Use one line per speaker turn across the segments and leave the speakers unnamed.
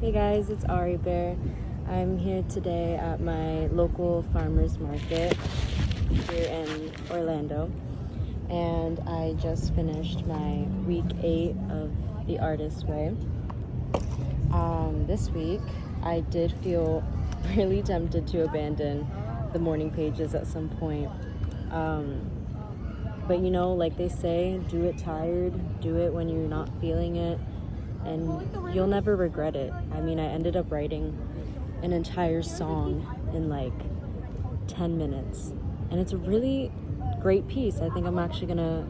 Hey guys, it's Ari Bear. I'm here today at my local farmers market here in Orlando, and I just finished my week 8 of the Artist's Way. This week I did feel really tempted to abandon the morning pages at some point, but like they say, do it tired, do it when you're not feeling it, and you'll never regret it. I mean, I ended up writing an entire song in like 10 minutes, and it's a really great piece. I think I'm actually gonna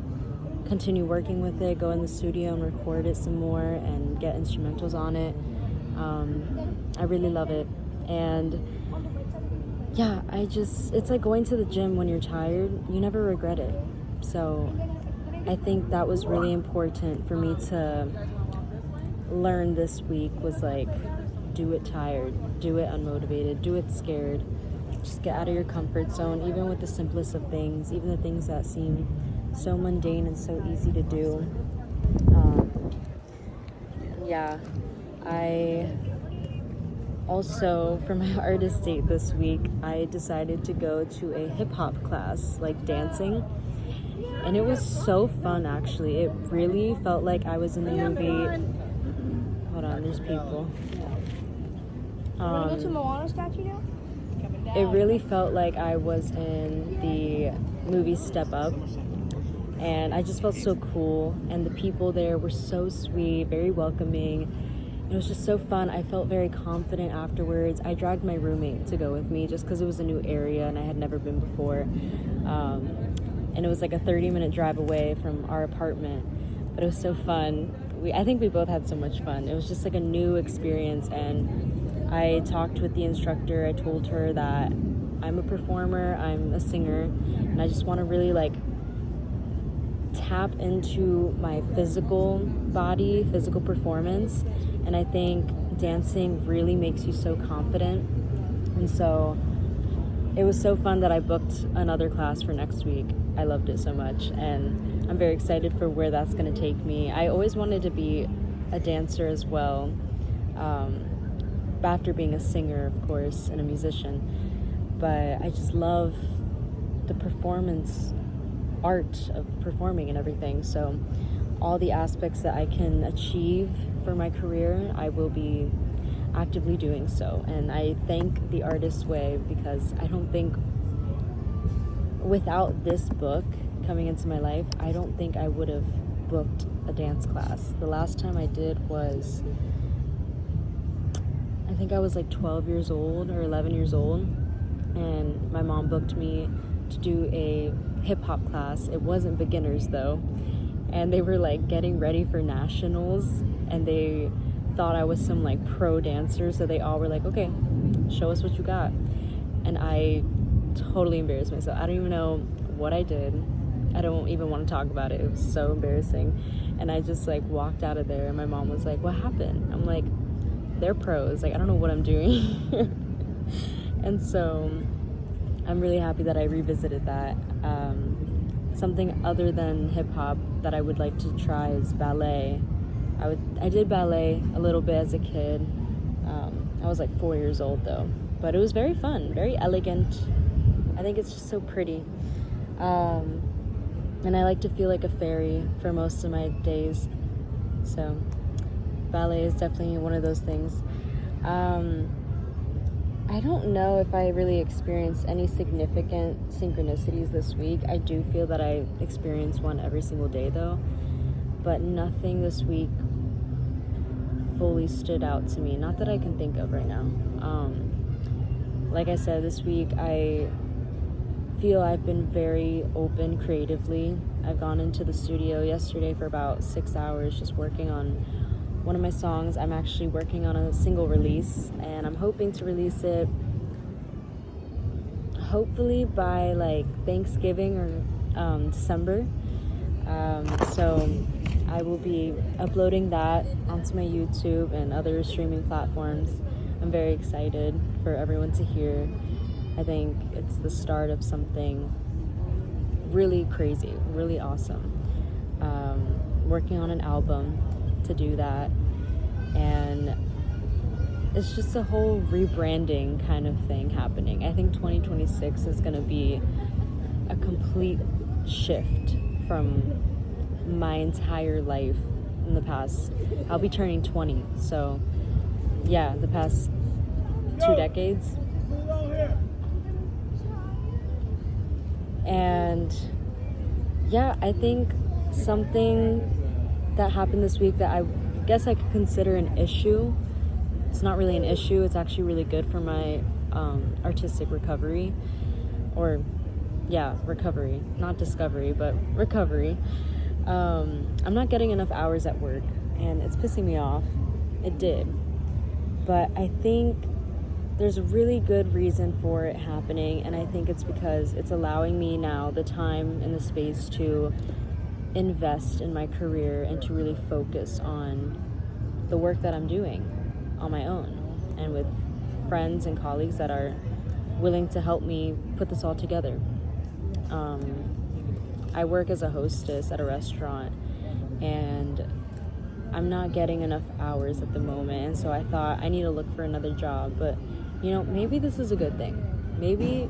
continue working with it, go in the studio and record it some more and get instrumentals on it. I really love it, and yeah, it's like going to the gym when you're tired. You never regret it. So I think that was really important for me to learn this week, was like, do it tired, do it unmotivated, do it scared. Just get out of your comfort zone, even with the simplest of things, even the things that seem so mundane and so easy to do. I also, for my artist date this week, I decided to go to a hip-hop class, like dancing, and it was so fun. Actually, it really felt like I was in the movie. Hold on, there's people.
Want to go to Moana statue now?
It really felt like I was in the movie Step Up, and I just felt so cool, and the people there were so sweet, very welcoming. It was just so fun. I felt very confident afterwards. I dragged my roommate to go with me just because it was a new area and I had never been before, and it was like a 30-minute drive away from our apartment, but it was so fun. I think we both had so much fun. It was just like a new experience, and I talked with the instructor. I told her that I'm a performer, I'm a singer, and I just want to really like tap into my physical body, physical performance, and I think dancing really makes you so confident. And so it was so fun that I booked another class for next week. I loved it so much, and I'm very excited for where that's going to take me. I always wanted to be a dancer as well, after being a singer, of course, and a musician. But I just love the performance art of performing and everything. So all the aspects that I can achieve for my career, I will be actively doing so. And I thank the Artist's Way, because I don't think without this book coming into my life, I don't think I would have booked a dance class. The last time I did was, I think I was like 12 years old or 11 years old, and my mom booked me to do a hip-hop class. It wasn't beginners though, and they were like getting ready for nationals, and they thought I was some like pro dancer, so they all were like, okay, show us what you got. And I totally embarrassed myself. I don't even know what I did. I don't even want to talk about it. It was so embarrassing. And I just like walked out of there, and my mom was like, what happened? I'm like, they're pros, like I don't know what I'm doing. And so I'm really happy that I revisited that. Something other than hip-hop that I would like to try is ballet. I did ballet a little bit as a kid. I was like 4 years old though, but it was very fun, very elegant. I think it's just so pretty, and I like to feel like a fairy for most of my days, so ballet is definitely one of those things. I don't know if I really experienced any significant synchronicities this week. I do feel that I experience one every single day though, but nothing this week fully stood out to me, not that I can think of right now. Like I said, this week I feel I've been very open creatively. I've gone into the studio yesterday for about 6 hours just working on one of my songs. I'm actually working on a single release, and I'm hoping to release it hopefully by like Thanksgiving or December. So I will be uploading that onto my YouTube and other streaming platforms. I'm very excited for everyone to hear. I think it's the start of something really crazy, really awesome. Working on an album to do that, and it's just a whole rebranding kind of thing happening. I think 2026 is going to be a complete shift from my entire life in the past. I'll be turning 20, so yeah, the past 2 decades. And yeah, I think something that happened this week that I guess I could consider an issue. It's not really an issue. It's actually really good for my artistic recovery. Or, yeah, recovery. Not discovery, but recovery. I'm not getting enough hours at work, and it's pissing me off. It did. But I think there's a really good reason for it happening, and I think it's because it's allowing me now the time and the space to invest in my career and to really focus on the work that I'm doing on my own and with friends and colleagues that are willing to help me put this all together. I work as a hostess at a restaurant, and I'm not getting enough hours at the moment, and so I thought I need to look for another job. But maybe this is a good thing. Maybe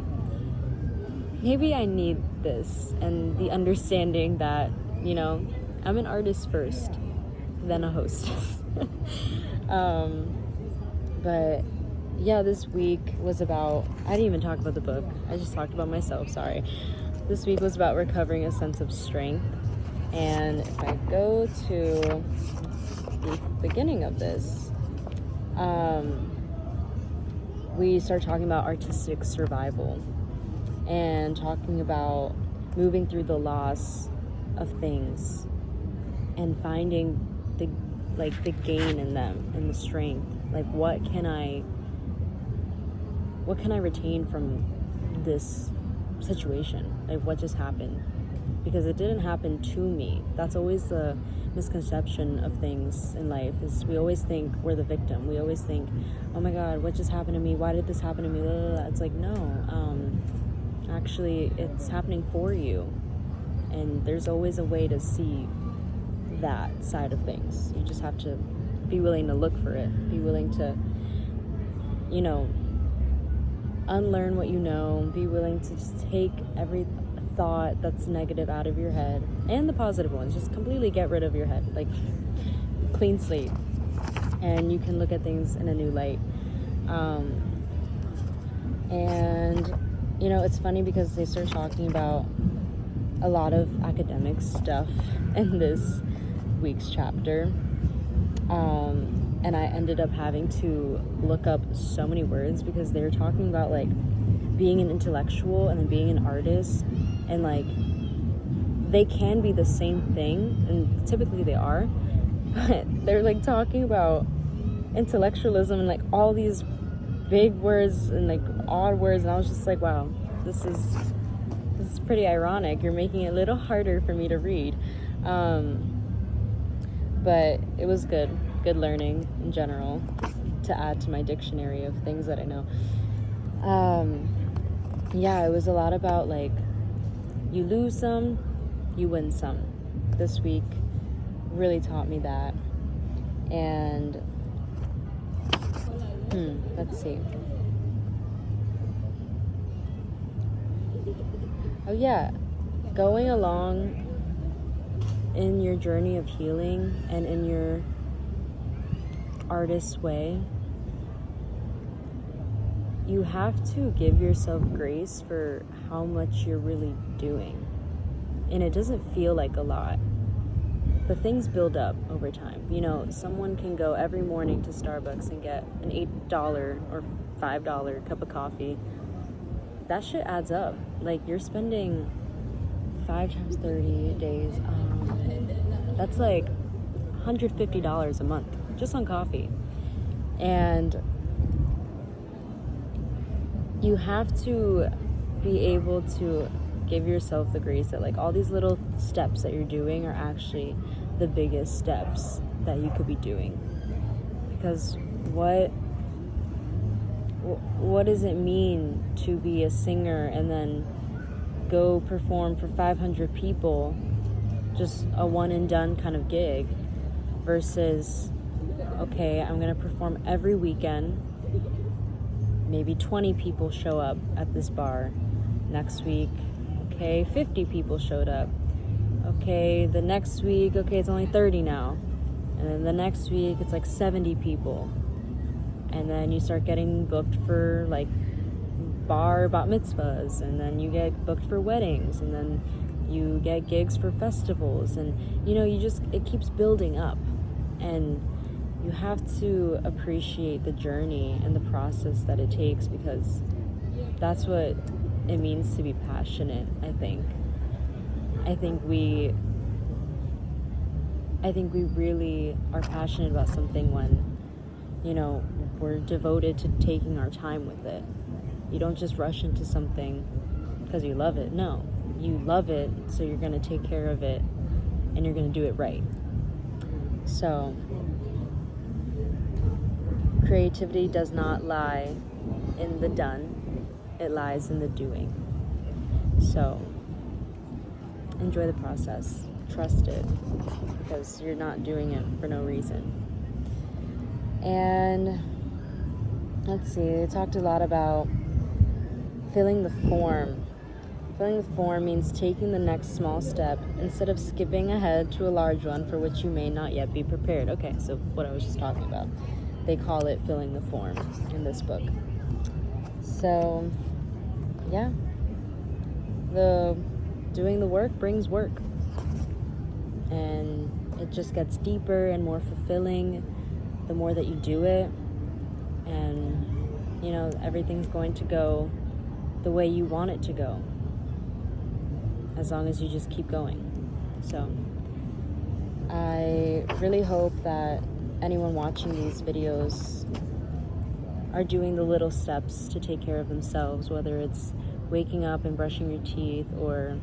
I need this, and the understanding that I'm an artist first, then a hostess. But yeah, this week was about, I didn't even talk about the book, I just talked about myself, sorry. This week was about recovering a sense of strength. And if I go to the beginning of this, we start talking about artistic survival and talking about moving through the loss of things and finding the gain in them and the strength. Like, what can I retain from this situation? Like, what just happened? Because it didn't happen to me. That's always the misconception of things in life, is we always think we're the victim. We always think, oh my God, what just happened to me? Why did this happen to me? Blah, blah, blah. It's like, no, actually it's happening for you. And there's always a way to see that side of things. You just have to be willing to look for it. Be willing to, unlearn what you know. Be willing to just take every thought that's negative out of your head, and the positive ones. Just completely get rid of your head, like clean slate, and you can look at things in a new light. And it's funny because they start talking about a lot of academic stuff in this week's chapter, and I ended up having to look up so many words because they were talking about like being an intellectual and then being an artist, and like they can be the same thing, and typically they are, but they're like talking about intellectualism and like all these big words and like odd words, and I was just like, wow, this is pretty ironic. You're making it a little harder for me to read, but it was good learning in general to add to my dictionary of things that I know. Yeah, it was a lot about like you lose some, you win some. This week really taught me that. And let's see. Oh yeah, going along in your journey of healing and in your artist's way, you have to give yourself grace for how much you're really doing. And it doesn't feel like a lot, but things build up over time. Someone can go every morning to Starbucks and get an $8 or $5 cup of coffee. That shit adds up. Like, you're spending 5 times 30 days. That's like $150 a month just on coffee. And you have to be able to give yourself the grace that like all these little steps that you're doing are actually the biggest steps that you could be doing. Because what does it mean to be a singer and then go perform for 500 people, just a one and done kind of gig, versus okay, I'm gonna perform every weekend. Maybe 20 people show up at this bar. Next week, okay, 50 people showed up. Okay, the next week, okay, it's only 30 now. And then the next week, it's like 70 people. And then you start getting booked for like bat mitzvahs, and then you get booked for weddings, and then you get gigs for festivals, and it keeps building up. And you have to appreciate the journey and the process that it takes, because that's what it means to be passionate. I think we really are passionate about something when we're devoted to taking our time with it. You don't just rush into something because you love it. No, you love it, so you're going to take care of it, and you're going to do it right. So creativity does not lie in the done, it lies in the doing. So enjoy the process, trust it, because you're not doing it for no reason. And let's see, they talked a lot about filling the form. Filling the form means taking the next small step instead of skipping ahead to a large one for which you may not yet be prepared. Okay, so what I was just talking about. They call it filling the form in this book. So, yeah. Doing the work brings work. And it just gets deeper and more fulfilling the more that you do it. And, everything's going to go the way you want it to go, as long as you just keep going. So I really hope that anyone watching these videos are doing the little steps to take care of themselves, whether it's waking up and brushing your teeth, or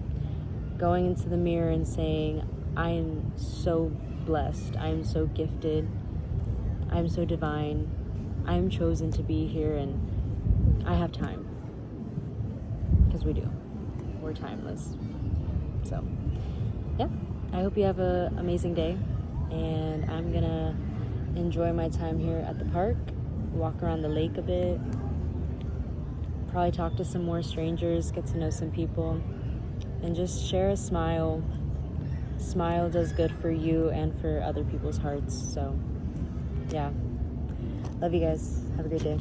going into the mirror and saying, I am so blessed, I am so gifted, I am so divine, I am chosen to be here, and I have time. Because we do. We're timeless. So, yeah. I hope you have an amazing day. And I'm going to enjoy my time here at the park. Walk around the lake a bit. Probably talk to some more strangers. Get to know some people. And just share a smile. Smile does good for you and for other people's hearts. So, yeah. Love you guys. Have a good day.